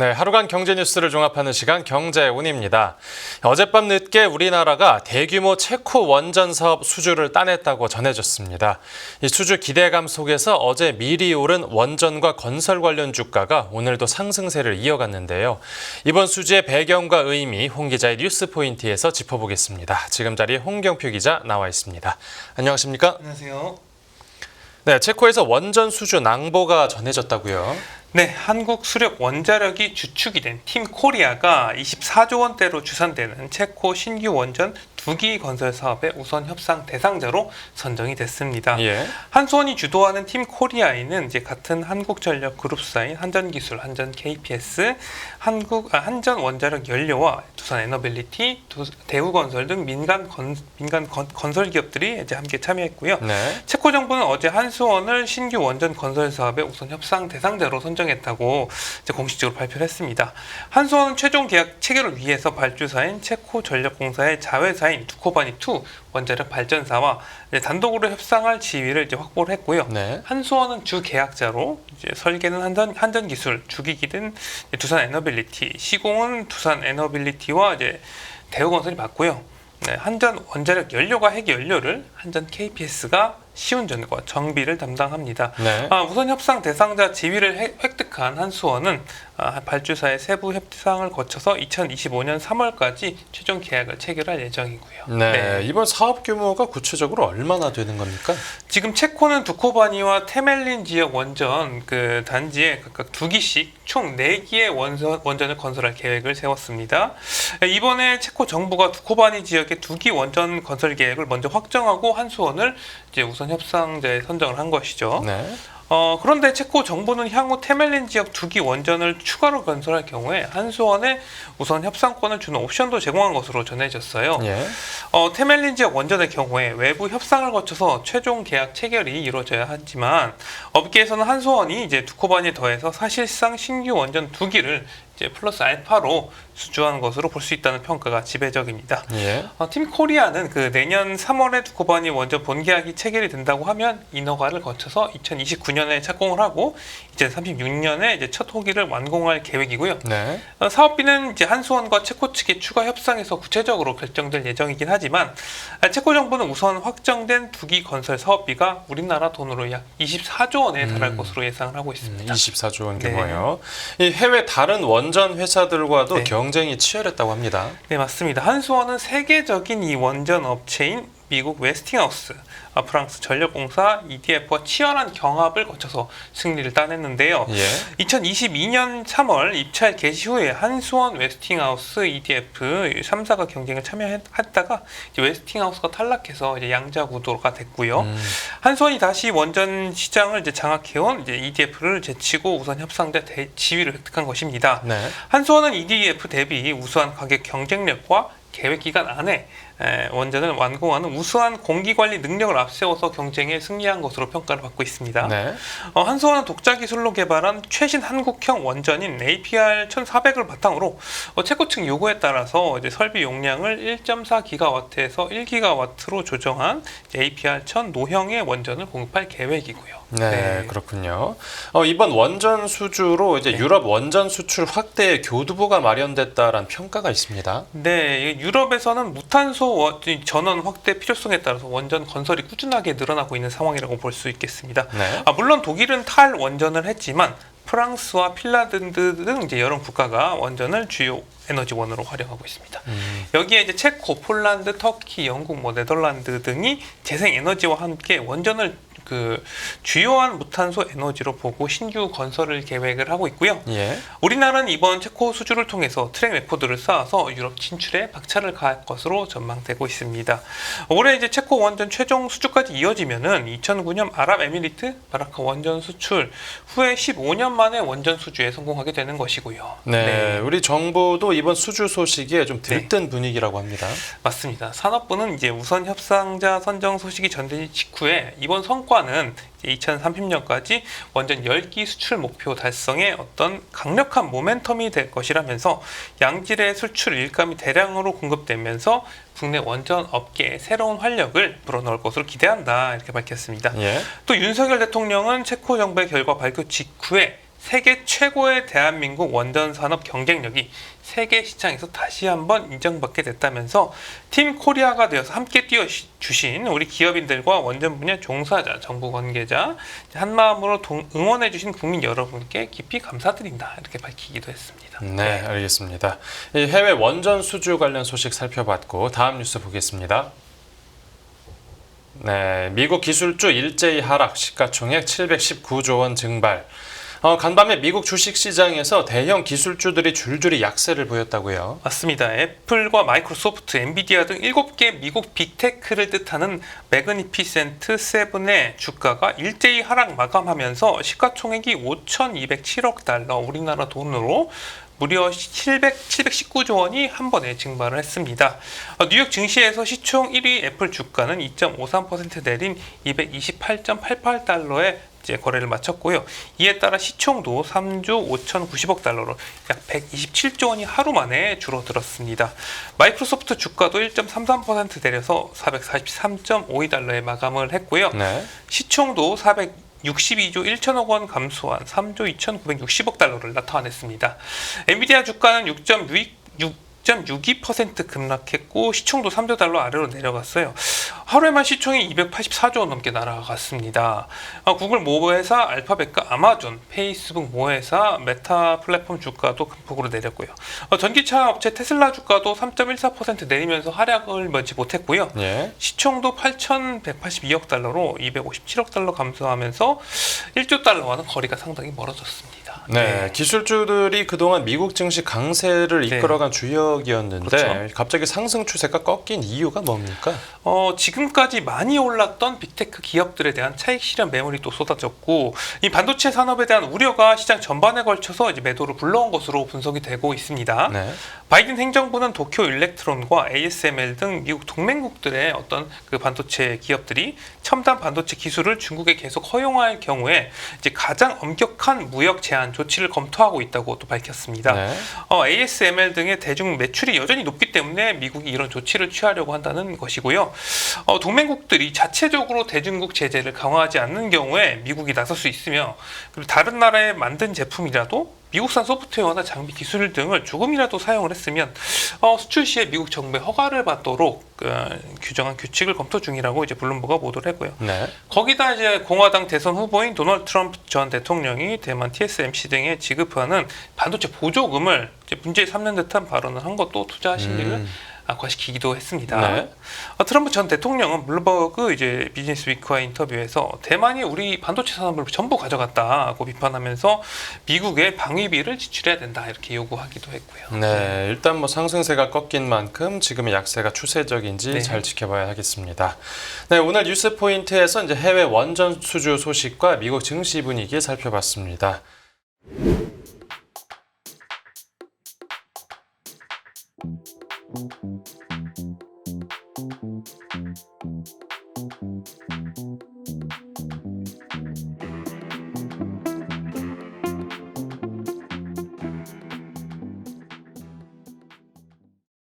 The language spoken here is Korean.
네, 하루간 경제 뉴스를 종합하는 시간 경제운입니다. 어젯밤 늦게 우리나라가 대규모 체코 원전 사업 수주를 따냈다고 전해졌습니다. 이 수주 기대감 속에서 어제 미리 오른 원전과 건설 관련 주가가 오늘도 상승세를 이어갔는데요. 이번 수주의 배경과 의미 홍 기자의 뉴스 포인트에서 짚어보겠습니다. 지금 자리에 홍경표 기자 나와 있습니다. 안녕하십니까? 안녕하세요. 네, 체코에서 원전 수주 낭보가 전해졌다고요? 네, 한국 수력 원자력이 주축이 된 팀 코리아가 24조 원대로 추산되는 체코 신규 원전 2기 건설 사업의 우선 협상 대상자로 선정이 됐습니다. 예. 한수원이 주도하는 팀 코리아에는 이제 같은 한국전력 그룹사인 한전기술, 한전 KPS, 한전 원자력 연료와 두산 에너빌리티, 대우건설 등 민간 건설 기업들이 이제 함께 참여했고요. 네. 체코 정부는 어제 한수원을 신규 원전 건설 사업의 우선 협상 대상자로 선정했다고 이제 공식적으로 발표를 했습니다. 한수원은 최종 계약 체결을 위해서 발주사인 체코전력공사의 자회사인 두코바니2 원자력 발전사와 단독으로 협상할 지위를 이제 확보를 했고요. 네. 한수원은 주 계약자로 이제 설계는 한전기술, 주기기는 두산 에너빌리티, 시공은 두산 에너빌리티와 이제 대우건설이 맡고요. 네, 한전 원자력 연료가 핵 연료를 한전 KPS가 시운전과 정비를 담당합니다. 네. 우선 협상 대상자 지위를 획득한 한수원은 발주사의 세부 협상을 거쳐서 2025년 3월까지 최종 계약을 체결할 예정이고요. 네, 이번 사업 규모가 구체적으로 얼마나 되는 겁니까? 지금 체코는 두코바니와 테멜린 지역 원전 그 단지에 각각 2기씩 총 4기의 원전을 건설할 계획을 세웠습니다. 이번에 체코 정부가 두코바니 지역의 2기 원전 건설 계획을 먼저 확정하고 한수원을 이제 우선 협상자에 선정을 한 것이죠. 네. 그런데 체코 정부는 향후 테멜린 지역 2기 원전을 추가로 건설할 경우에 한수원에 우선 협상권을 주는 옵션도 제공한 것으로 전해졌어요. 예. 테멜린 지역 원전의 경우에 외부 협상을 거쳐서 최종 계약 체결이 이루어져야 하지만 업계에서는 한수원이 이제 두코바니에 더해서 사실상 신규 원전 2기를 이제 플러스 알파로 수주한 것으로 볼 수 있다는 평가가 지배적입니다. 예. 팀 코리아는 그 내년 3월에 두코바니 원전 본계약이 체결이 된다고 하면 인허가를 거쳐서 2029년에 착공을 하고 2036년에 이제 첫 호기를 완공할 계획이고요. 네. 사업비는 이제 한수원과 체코 측의 추가 협상에서 구체적으로 결정될 예정이긴 하지만 체코 정부는 우선 확정된 2기 건설 사업비가 우리나라 돈으로 약 24조 원에 달할 것으로 예상을 하고 있습니다. 24조 원 규모요. 이 해외 다른 원전 회사들과도 네. 경쟁이 치열했다고 합니다. 네, 맞습니다. 한수원은 세계적인 이 원전 업체인 미국 웨스팅하우스, 프랑스 전력공사, EDF와 치열한 경합을 거쳐서 승리를 따냈는데요. 예. 2022년 3월 입찰 개시 후에 한수원, 웨스팅하우스, EDF 3사가 경쟁에 참여했다가 이제 웨스팅하우스가 탈락해서 이제 양자 구도가 됐고요. 한수원이 다시 원전 시장을 이제 장악해온 이제 EDF를 제치고 우선 협상자 지위를 획득한 것입니다. 네. 한수원은 EDF 대비 우수한 가격 경쟁력과 계획 기간 안에 원전을 완공하는 우수한 공기관리 능력을 앞세워서 경쟁에 승리한 것으로 평가를 받고 있습니다. 네. 한수원은 독자 기술로 개발한 최신 한국형 원전인 APR 1400을 바탕으로 체코 측 요구에 따라서 이제 설비 용량을 1.4기가와트에서 1기가와트로 조정한 APR 1000 노형의 원전을 공급할 계획이고요. 네, 그렇군요. 이번 원전 수주로 이제 유럽 원전 수출 확대의 교두보가 마련됐다라는 평가가 있습니다. 네, 유럽에서는 무탄소 전원 확대 필요성에 따라서 원전 건설이 꾸준하게 늘어나고 있는 상황이라고 볼 수 있겠습니다. 네. 물론 독일은 탈원전을 했지만 프랑스와 핀란드 등 이제 여러 국가가 원전을 주요 에너지원으로 활용하고 있습니다. 여기에 이제 체코, 폴란드, 터키, 영국, 네덜란드 등이 재생 에너지와 함께 원전을 그 주요한 무탄소 에너지로 보고 신규 건설을 계획을 하고 있고요. 예. 우리나라는 이번 체코 수주를 통해서 트랙 레코드를 쌓아서 유럽 진출에 박차를 가할 것으로 전망되고 있습니다. 올해 이제 체코 원전 최종 수주까지 이어지면은 2009년 아랍에미리트 바라카 원전 수출 후에 15년 만에 원전 수주에 성공하게 되는 것이고요. 네, 우리 정부도 이번 수주 소식에 좀 들뜬 분위기라고 합니다. 맞습니다. 산업부는 이제 우선 협상자 선정 소식이 전해진 직후에 이번 성과는 2030년까지 원전 10기 수출 목표 달성에 어떤 강력한 모멘텀이 될 것이라면서 양질의 수출 일감이 대량으로 공급되면서 국내 원전 업계에 새로운 활력을 불어넣을 것으로 기대한다 이렇게 밝혔습니다. 또 윤석열 대통령은 체코 정부의 결과 발표 직후에 세계 최고의 대한민국 원전 산업 경쟁력이 세계 시장에서 다시 한번 인정받게 됐다면서 팀 코리아가 되어서 함께 뛰어주신 우리 기업인들과 원전 분야 종사자, 정부 관계자 한마음으로 응원해주신 국민 여러분께 깊이 감사드린다 이렇게 밝히기도 했습니다. 네, 알겠습니다. 이 해외 원전 수주 관련 소식 살펴봤고 다음 뉴스 보겠습니다. 네, 미국 기술주 일제히 하락, 시가총액 719조 원 증발. 간밤에 미국 주식시장에서 대형 기술주들이 줄줄이 약세를 보였다고요. 맞습니다. 애플과 마이크로소프트, 엔비디아 등 7개 미국 빅테크를 뜻하는 매그니피센트 7의 주가가 일제히 하락 마감하면서 시가총액이 5,207억 달러, 우리나라 돈으로 무려 719조 원이 한 번에 증발을 했습니다. 뉴욕 증시에서 시총 1위 애플 주가는 2.53% 내린 228.88달러에 거래를 마쳤고요. 이에 따라 시총도 3조 5,090억 달러로 약 127조 원이 하루 만에 줄어들었습니다. 마이크로소프트 주가도 1.33% 내려서 443.52달러에 마감을 했고요. 네. 시총도 62조 1천억 원 감소한 3조 2,960억 달러를 나타냈습니다. 엔비디아 주가는 6.62% 급락했고 시총도 3조 달러 아래로 내려갔어요. 하루에만 시총이 284조 원 넘게 날아갔습니다. 구글 모회사, 알파벳과 아마존, 페이스북 모회사, 메타 플랫폼 주가도 큰 폭으로 내렸고요. 전기차 업체 테슬라 주가도 3.14% 내리면서 하락을 면치 못했고요. 예. 시총도 8,182억 달러로 257억 달러 감소하면서 1조 달러와는 거리가 상당히 멀어졌습니다. 네, 기술주들이 그동안 미국 증시 강세를 이끌어간 주역이었는데 그렇죠. 갑자기 상승 추세가 꺾인 이유가 뭡니까? 지금까지 많이 올랐던 빅테크 기업들에 대한 차익 실현 매물이 또 쏟아졌고 이 반도체 산업에 대한 우려가 시장 전반에 걸쳐서 이제 매도를 불러온 것으로 분석이 되고 있습니다. 네. 바이든 행정부는 도쿄 일렉트론과 ASML 등 미국 동맹국들의 어떤 그 반도체 기업들이 첨단 반도체 기술을 중국에 계속 허용할 경우에 이제 가장 엄격한 무역 제한 조치를 검토하고 있다고 또 밝혔습니다. 네. ASML 등의 대중 매출이 여전히 높기 때문에 미국이 이런 조치를 취하려고 한다는 것이고요. 동맹국들이 자체적으로 대중국 제재를 강화하지 않는 경우에 미국이 나설 수 있으며 그리고 다른 나라에 만든 제품이라도 미국산 소프트웨어나 장비 기술 등을 조금이라도 사용을 했으면 수출 시에 미국 정부의 허가를 받도록 규정한 규칙을 검토 중이라고 이제 블룸버그가 보도를 했고요. 네. 거기다 이제 공화당 대선 후보인 도널드 트럼프 전 대통령이 대만 TSMC 등에 지급하는 반도체 보조금을 이제 문제 삼는 듯한 발언을 한 것도 투자 심리를 악화시키기도 했습니다. 네. 트럼프 전 대통령은 블룸버그 이제 비즈니스 위크와의 인터뷰에서 대만이 우리 반도체 산업을 전부 가져갔다고 비판하면서 미국에 방위비를 지출해야 된다 이렇게 요구하기도 했고요. 네, 일단 뭐 상승세가 꺾인 만큼 지금의 약세가 추세적인지 네. 잘 지켜봐야 하겠습니다. 네, 오늘 뉴스 포인트에서 이제 해외 원전 수주 소식과 미국 증시 분위기 살펴봤습니다.